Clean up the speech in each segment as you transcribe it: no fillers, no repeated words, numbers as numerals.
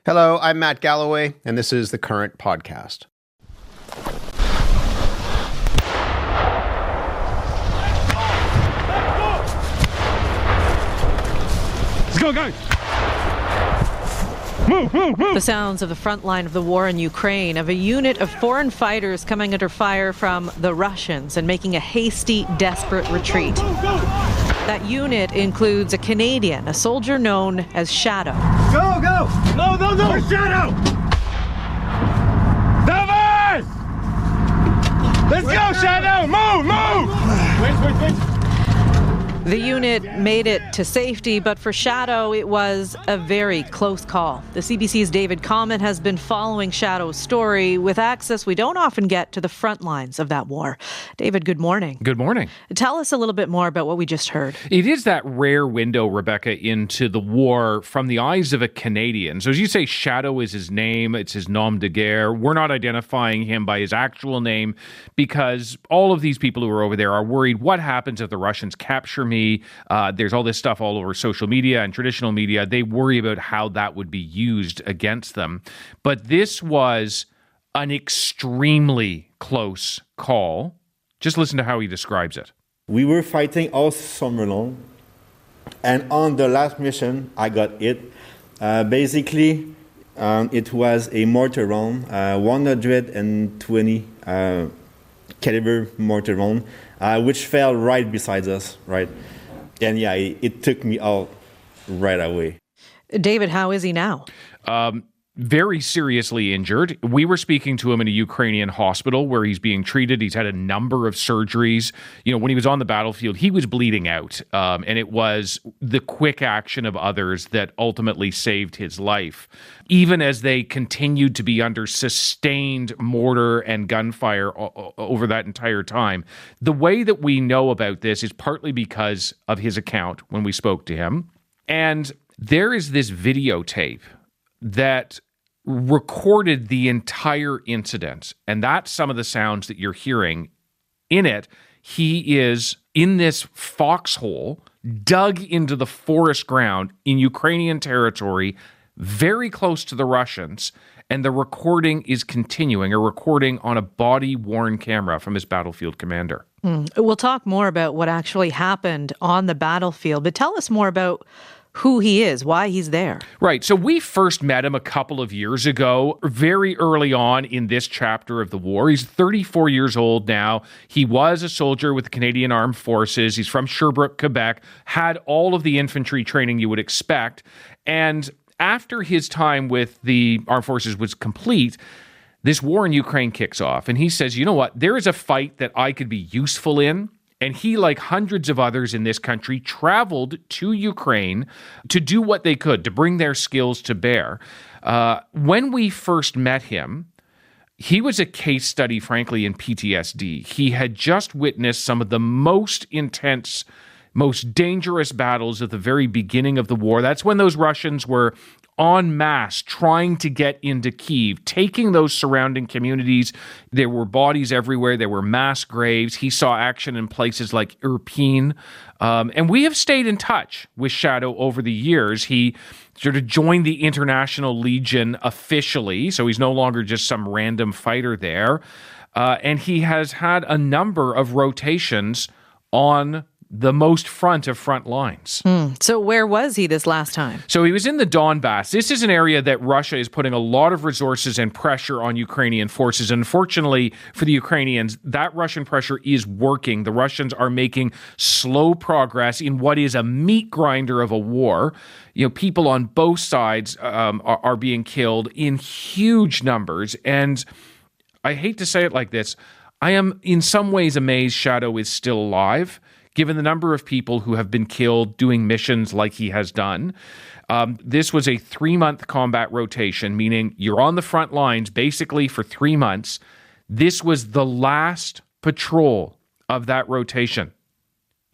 Hello, I'm Matt Galloway, and this is The Current Podcast. Let's go, guys! Move, move, move! The sounds of the front line of the war in Ukraine, of a unit of foreign fighters coming under fire from the Russians and making a hasty, desperate retreat. That unit includes a Canadian, a soldier known as Shadow. Go, go! No, no, no! Where's Shadow? David! Let's go, Shadow! Move, move! Wait. The unit made it to safety, but for Shadow, it was a very close call. The CBC's David Common has been following Shadow's story with access we don't often get to the front lines of that war. David, good morning. Good morning. Tell us a little bit more about what we just heard. It is that rare window, Rebecca, into the war from the eyes of a Canadian. So as you say, Shadow is his name. It's his nom de guerre. We're not identifying him by his actual name because all of these people who are over there are worried, what happens if the Russians capture me? There's all this stuff all over social media and traditional media. They worry about how that would be used against them. But this was an extremely close call. Just listen to how he describes it. We were fighting all summer long, and on the last mission, I got hit. Basically, it was a mortar round, 120 caliber mortar round, which fell right beside us, right? And yeah, it took me out right away. David, how is he now? Very seriously injured. We were speaking to him in a Ukrainian hospital where he's being treated. He's had a number of surgeries. You know, when he was on the battlefield, he was bleeding out. And it was the quick action of others that ultimately saved his life. Even as they continued to be under sustained mortar and gunfire over that entire time. The way that we know about this is partly because of his account when we spoke to him. And there is this videotape that recorded the entire incident. And that's some of the sounds that you're hearing. In it, he is in this foxhole dug into the forest ground in Ukrainian territory, very close to the Russians. And the recording is continuing, a recording on a body-worn camera from his battlefield commander. We'll talk more about what actually happened on the battlefield, but tell us more about who he is, why he's there. Right. So we first met him a couple of years ago, very early on in this chapter of the war. He's 34 years old now. He was a soldier with the Canadian Armed Forces. He's from Sherbrooke, Quebec, had all of the infantry training you would expect. And after his time with the Armed Forces was complete, this war in Ukraine kicks off. And he says, you know what? There is a fight that I could be useful in. And he, like hundreds of others in this country, traveled to Ukraine to do what they could, to bring their skills to bear. When we first met him, he was a case study, frankly, in PTSD. He had just witnessed some of the most intense, most dangerous battles at the very beginning of the war. That's when those Russians were en masse trying to get into Kyiv, taking those surrounding communities. There were bodies everywhere. There were mass graves. He saw action in places like Irpin. And we have stayed in touch with Shadow over the years. He sort of joined the International Legion officially, so he's no longer just some random fighter there. And he has had a number of rotations on the most front of front lines. So where was he this last time? So he was in the Donbass. This is an area that Russia is putting a lot of resources and pressure on Ukrainian forces. Unfortunately for the Ukrainians, that Russian pressure is working. The Russians are making slow progress in what is a meat grinder of a war. You know, people on both sides are being killed in huge numbers. And I hate to say it like this, I am in some ways amazed Shadow is still alive, given the number of people who have been killed doing missions like he has done. This was a 3-month combat rotation, meaning you're on the front lines basically for 3 months. This was the last patrol of that rotation.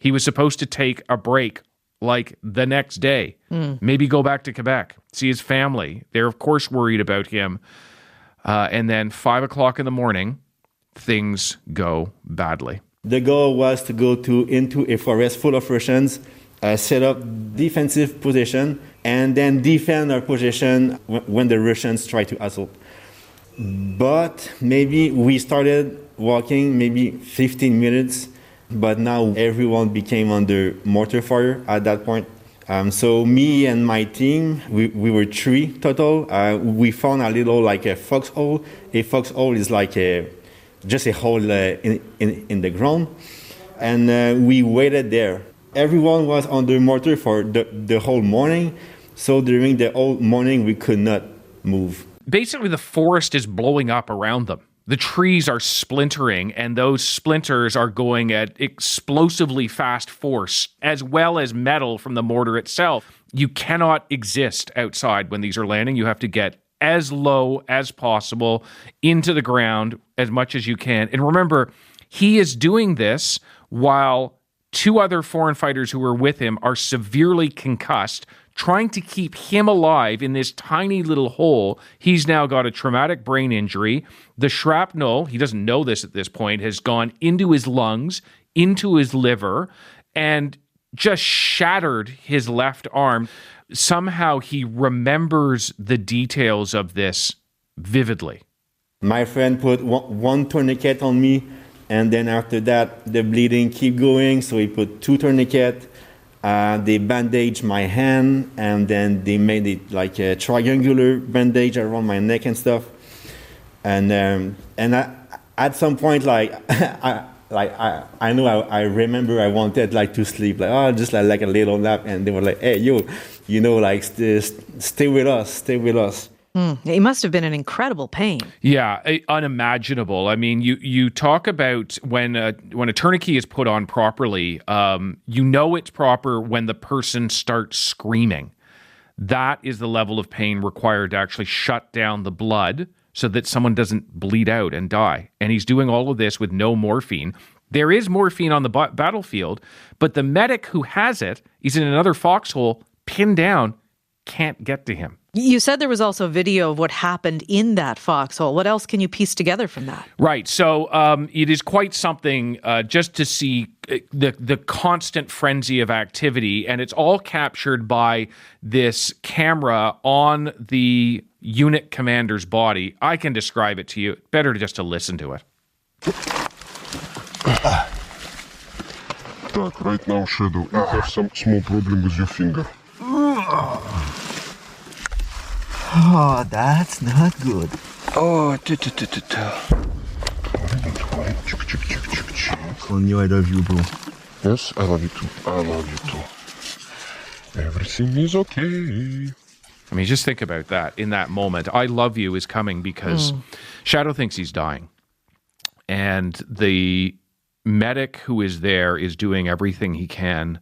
He was supposed to take a break like the next day, maybe go back to Quebec, see his family. They're, of course, worried about him. And then 5 o'clock in the morning, things go badly. The goal was to go into a forest full of Russians, set up defensive position, and then defend our position when the Russians try to assault. But maybe we started walking maybe 15 minutes, but now everyone became under mortar fire at that point. So me and my team, we were 3 total. We found a little like a foxhole. A foxhole is like just a hole in the ground. And we waited there. Everyone was under mortar for the whole morning. So during the whole morning, we could not move. Basically, the forest is blowing up around them. The trees are splintering, and those splinters are going at explosively fast force, as well as metal from the mortar itself. You cannot exist outside when these are landing. You have to get as low as possible into the ground as much as you can. And remember, he is doing this while 2 other foreign fighters who were with him are severely concussed, trying to keep him alive in this tiny little hole. He's now got a traumatic brain injury. The shrapnel, he doesn't know this at this point, has gone into his lungs, into his liver, and just shattered his left arm. Somehow he remembers the details of this vividly. My friend put one tourniquet on me, and then after that, the bleeding keep going, so he put 2 tourniquets. They bandaged my hand, and then they made it like a triangular bandage around my neck and stuff. And at some point, I remember I wanted like to sleep, just like a little nap. And they were like, "Hey, stay with us." It must have been an incredible pain. Yeah, unimaginable. I mean, you talk about when a tourniquet is put on properly, it's proper when the person starts screaming. That is the level of pain required to actually shut down the blood so that someone doesn't bleed out and die. And he's doing all of this with no morphine. There is morphine on the battlefield, but the medic who has it is in another foxhole, pinned down, can't get to him. You said there was also video of what happened in that foxhole. What else can you piece together from that? Right. So it is quite something just to see the constant frenzy of activity. And it's all captured by this camera on the unit commander's body. I can describe it to you. Better just to listen to it. Right now, Shadow, you have some small problem with your finger. Oh, that's not good. Oh, Konyo, I love you, bro. Yes, I love you too. I love you too. Everything is okay. I mean, just think about that in that moment. I love you is coming because Shadow thinks he's dying. And the medic who is there is doing everything he can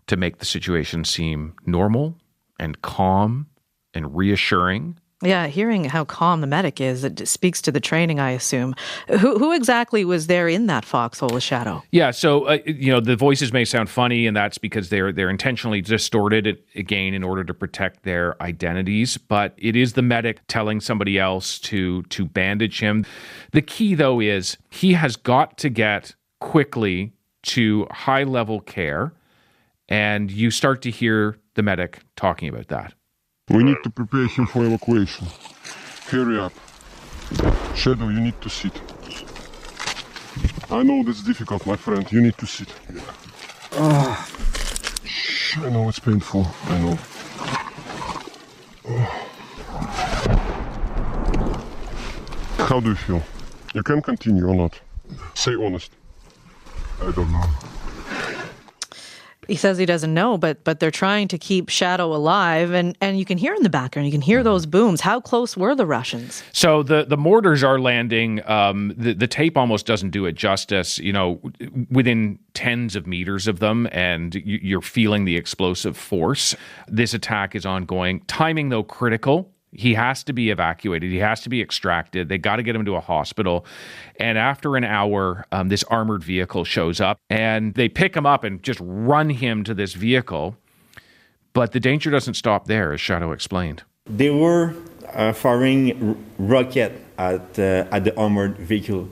to make the situation seem normal and calm and reassuring. Yeah, hearing how calm the medic is, it speaks to the training, I assume. Who exactly was there in that foxhole with Shadow? Yeah, so the voices may sound funny, and that's because they're intentionally distorted again in order to protect their identities. But it is the medic telling somebody else to bandage him. The key, though, is he has got to get quickly to high-level care, and you start to hear the medic talking about that. We need to prepare him for evacuation. Hurry up. Shadow, you need to sit. I know that's difficult, my friend. You need to sit. I know it's painful. I know. How do you feel? You can continue or not? Say honest. I don't know. He says he doesn't know, but they're trying to keep Shadow alive, and you can hear in the background, you can hear those booms. How close were the Russians? So the mortars are landing. The tape almost doesn't do it justice. Within tens of meters of them, and you're feeling the explosive force. This attack is ongoing. Timing, though, critical. He has to be evacuated. He has to be extracted. They got to get him to a hospital. And after an hour, this armored vehicle shows up, and they pick him up and just run him to this vehicle. But the danger doesn't stop there, as Shadow explained. They were firing rocket at the armored vehicle.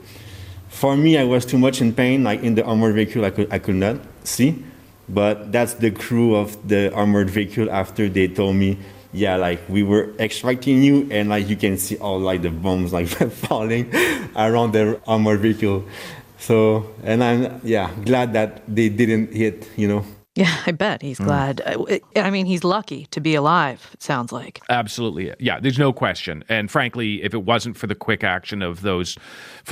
For me, I was too much in pain. Like in the armored vehicle, I could not see. But that's the crew of the armored vehicle after they told me, yeah, like we were extracting you and like you can see all like the bombs like falling around the armored vehicle. So, and I'm glad that they didn't hit, Yeah, I bet he's glad. I mean, he's lucky to be alive, it sounds like. Absolutely. Yeah, there's no question. And frankly, if it wasn't for the quick action of those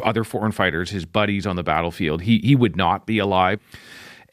other foreign fighters, his buddies on the battlefield, he would not be alive.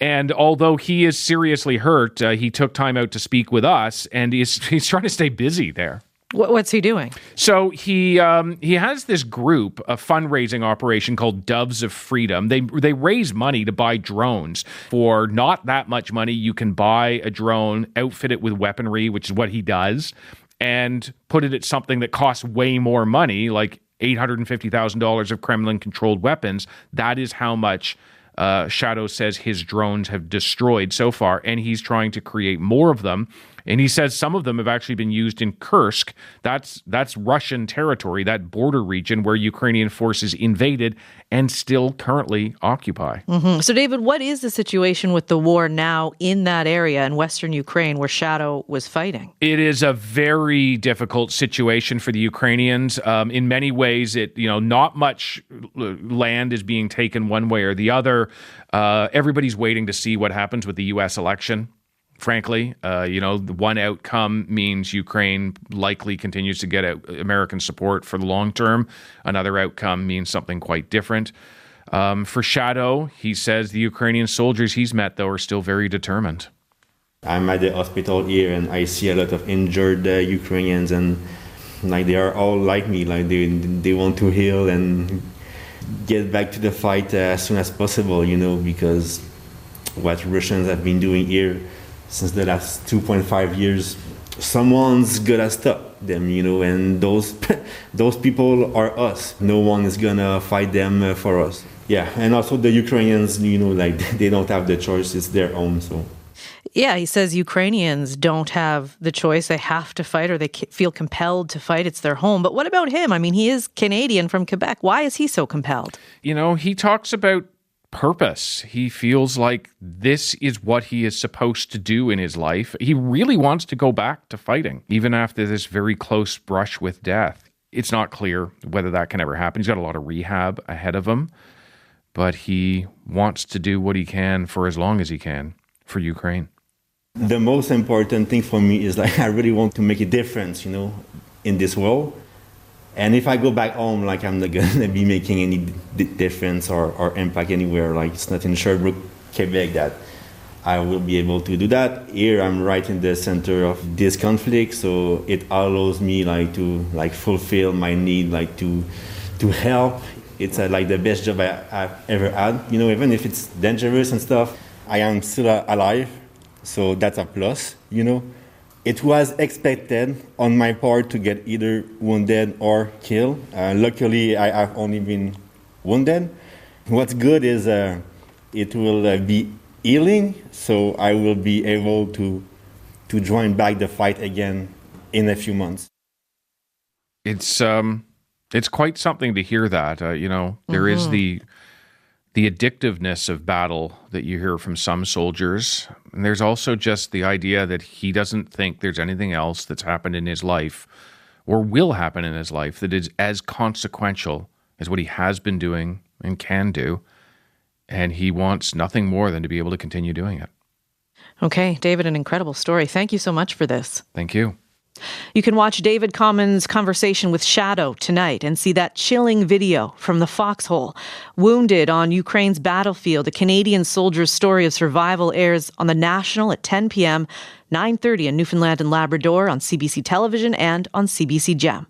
And although he is seriously hurt, he took time out to speak with us, and he's trying to stay busy there. What's he doing? So he has this group, a fundraising operation called Doves of Freedom. They raise money to buy drones. For not that much money, you can buy a drone, outfit it with weaponry, which is what he does, and put it at something that costs way more money, like $850,000 of Kremlin-controlled weapons. That is how much Shadow says his drones have destroyed so far, and he's trying to create more of them. And he says some of them have actually been used in Kursk. That's Russian territory, that border region where Ukrainian forces invaded and still currently occupy. Mm-hmm. So, David, what is the situation with the war now in that area in Western Ukraine where Shadow was fighting? It is a very difficult situation for the Ukrainians. In many ways, not much land is being taken one way or the other. Everybody's waiting to see what happens with the U.S. election. Frankly, one outcome means Ukraine likely continues to get American support for the long term. Another outcome means something quite different. For Shadow, he says the Ukrainian soldiers he's met, though, are still very determined. I'm at the hospital here, and I see a lot of injured Ukrainians, and like they are all like me, like they want to heal and get back to the fight as soon as possible, because what Russians have been doing here since the last 2.5 years, someone's gonna stop them, and those people are us. No one is gonna fight them for us. Yeah, and also the Ukrainians, they don't have the choice, it's their own, so. Yeah, he says Ukrainians don't have the choice. They have to fight, or they feel compelled to fight. It's their home. But what about him? I mean, he is Canadian from Quebec. Why is he so compelled? He talks about purpose. He feels like this is what he is supposed to do in his life. He really wants to go back to fighting, even after this very close brush with death. It's not clear whether that can ever happen. He's got a lot of rehab ahead of him, but he wants to do what he can for as long as he can for Ukraine. The most important thing for me is I really want to make a difference, in this world. And if I go back home, I'm not going to be making any difference or impact anywhere. It's not in Sherbrooke, Quebec that I will be able to do that. Here, I'm right in the center of this conflict, so it allows me to fulfill my need, to help. It's the best job I've ever had. Even if it's dangerous and stuff, I am still alive, so that's a plus. It was expected on my part to get either wounded or killed. Luckily, I have only been wounded. What's good is it will be healing, so I will be able to join back the fight again in a few months. It's quite something to hear that. There is the addictiveness of battle that you hear from some soldiers. And there's also just the idea that he doesn't think there's anything else that's happened in his life or will happen in his life that is as consequential as what he has been doing and can do. And he wants nothing more than to be able to continue doing it. Okay, David, an incredible story. Thank you so much for this. Thank you. You can watch David Common's conversation with Shadow tonight and see that chilling video from the foxhole. Wounded on Ukraine's battlefield, a Canadian soldier's story of survival airs on the National at 10 p.m., 9:30 in Newfoundland and Labrador on CBC Television and on CBC Gem.